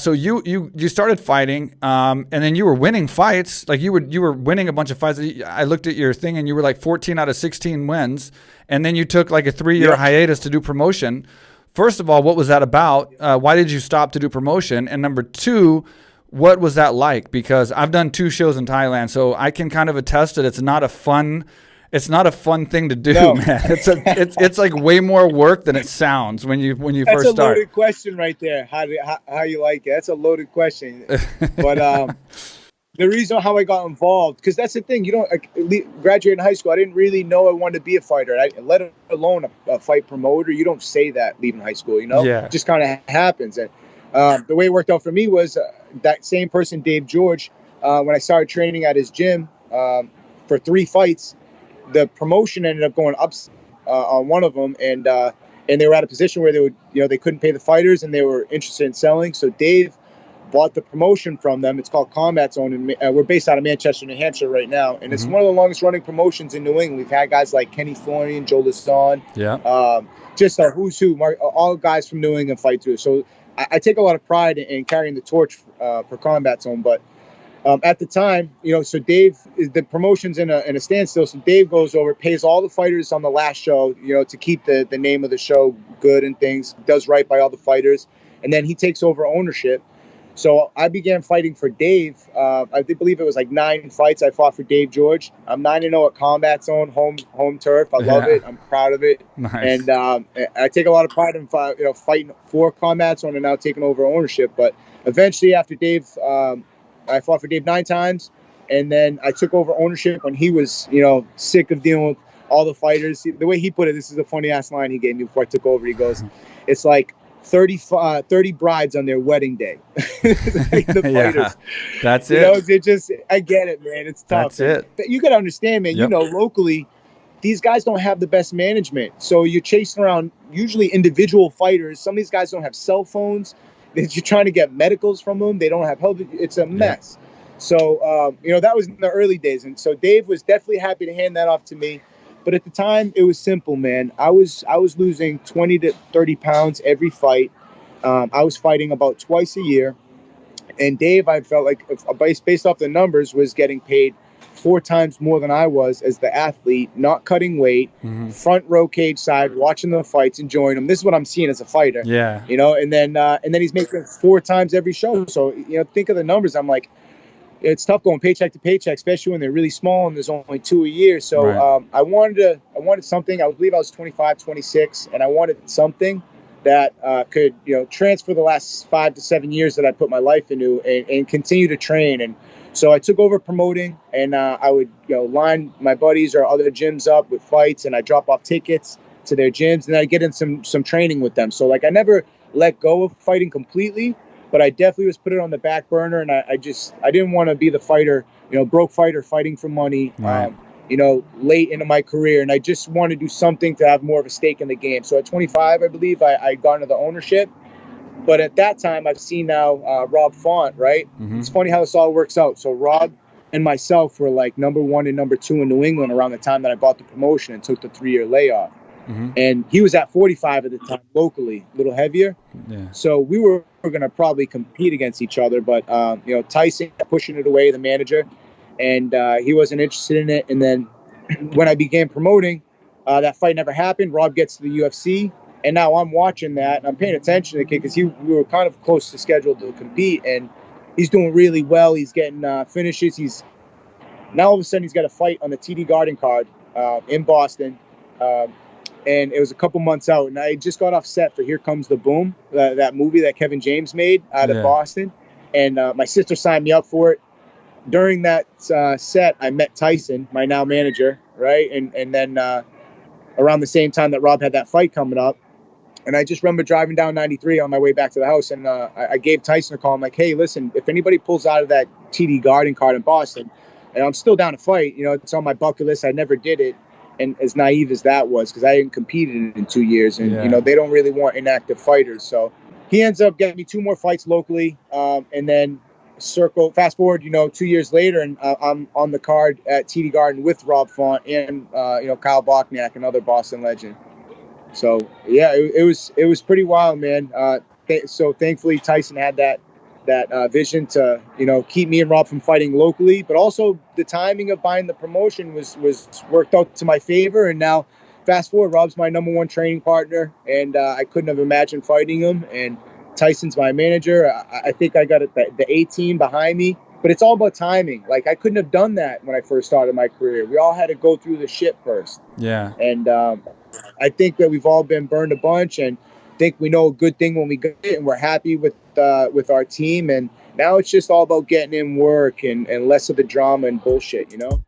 So you started fighting, and then you were winning fights. Like you were winning a bunch of fights. I looked at your thing, and you were like 14 out of 16 wins. And then you took like a 3-year hiatus to do promotion. First of all, what was that about? Why did you stop to do promotion? And number two, what was that like? Because I've done 2 shows in Thailand, so I can kind of attest that it's not a fun thing to do, man. It's like way more work than it sounds when you first start. That's a loaded question right there. How you like it? That's a loaded question. But the reason how I got involved, because that's the thing, you don't graduate in high school. I didn't really know I wanted to be a fighter. Let alone a fight promoter. You don't say that leaving high school. Yeah. It just kind of happens. And the way it worked out for me was that same person, Dave George. When I started training at his gym for 3 fights, the promotion ended up going up on one of them, and they were at a position where they couldn't pay the fighters, and they were interested in selling. So Dave bought the promotion from them. It's called Combat Zone, and we're based out of Manchester, New Hampshire right now, and it's one of the longest running promotions in New England. We've had guys like Kenny Florian, Joe Lasson, just a who's who, all guys from New England fight through. So I take a lot of pride in carrying the torch for Combat Zone, but at the time, so Dave, the promotion's in a standstill. So Dave goes over, pays all the fighters on the last show, to keep the name of the show good and things, does right by all the fighters. And then he takes over ownership. So I began fighting for Dave. I believe it was like 9 fights I fought for Dave George. I'm 9-0 at Combat Zone, home turf. I love it. I'm proud of it. Nice. And I take a lot of pride in fighting for Combat Zone and now taking over ownership. But eventually after Dave, I fought for Dave 9 times, and then I took over ownership when he was, sick of dealing with all the fighters. The way he put it, this is a funny-ass line he gave me before I took over. He goes, it's like 30 brides on their wedding day. Like the fighters. That's it. They just, I get it, man. It's tough. That's it. But you got to understand, man, locally, these guys don't have the best management. So you're chasing around usually individual fighters. Some of these guys don't have cell phones. You're trying to get medicals from them. They don't have help. It's a mess. So, that was in the early days. And so Dave was definitely happy to hand that off to me. But at the time, it was simple, man. I was losing 20 to 30 pounds every fight. I was fighting about twice a year. And Dave, I felt like, based off the numbers, was getting paid 4 times more than I was as the athlete, not cutting weight, front row cage side, watching the fights, enjoying them. This is what I'm seeing as a fighter. Yeah. And then he's making 4 times every show. So, think of the numbers. I'm like, it's tough going paycheck to paycheck, especially when they're really small and there's only 2 a year. So right. I wanted something. I believe I was 25, 26, and I wanted something that could, transfer the last 5 to 7 years that I put my life into and continue to train. And so I took over promoting, and I would, line my buddies or other gyms up with fights, and I drop off tickets to their gyms, and I get in some training with them. So like I never let go of fighting completely, but I definitely was put it on the back burner, and I didn't want to be the fighter, broke fighter fighting for money, right. Late into my career, and I just wanted to do something to have more of a stake in the game. So at 25, I believe I got into the ownership. But at that time, I've seen now Rob Font, right? It's funny how this all works out. So Rob and myself were like number 1 and number 2 in New England around the time that I bought the promotion and took the 3-year layoff. And he was at 45 at the time locally, a little heavier. Yeah. So we were going to probably compete against each other. But, Tyson pushing it away, the manager, and he wasn't interested in it. And then when I began promoting, that fight never happened. Rob gets to the UFC. And now I'm watching that, and I'm paying attention to the kid because we were kind of close to schedule to compete, and he's doing really well. He's getting finishes. Now all of a sudden he's got a fight on the TD Garden card in Boston, and it was a couple months out, and I just got off set for Here Comes the Boom, that movie that Kevin James made out of Boston, and my sister signed me up for it. During that set, I met Tyson, my now manager, right, and then around the same time that Rob had that fight coming up. And I just remember driving down 93 on my way back to the house, and I gave Tyson a call. I'm like, hey, listen, if anybody pulls out of that TD Garden card in Boston, and I'm still down to fight, it's on my bucket list. I never did it. And as naive as that was, because I hadn't competed in 2 years, and, they don't really want inactive fighters. So he ends up getting me 2 more fights locally. And then fast forward, 2 years later, and I'm on the card at TD Garden with Rob Font and, Kyle Bochniak, another Boston legend. So yeah, it was pretty wild, man. So thankfully Tyson had that vision to, you know, keep me and Rob from fighting locally, but also the timing of buying the promotion was worked out to my favor. And now fast forward, Rob's my #1 training partner, and I couldn't have imagined fighting him. And Tyson's my manager. I think I got the A team behind me, but it's all about timing. Like, I couldn't have done that when I first started my career. We all had to go through the shit first. Yeah. And I think that we've all been burned a bunch, and think we know a good thing when we get it, and we're happy with our team. And now it's just all about getting in work and less of the drama and bullshit, you know?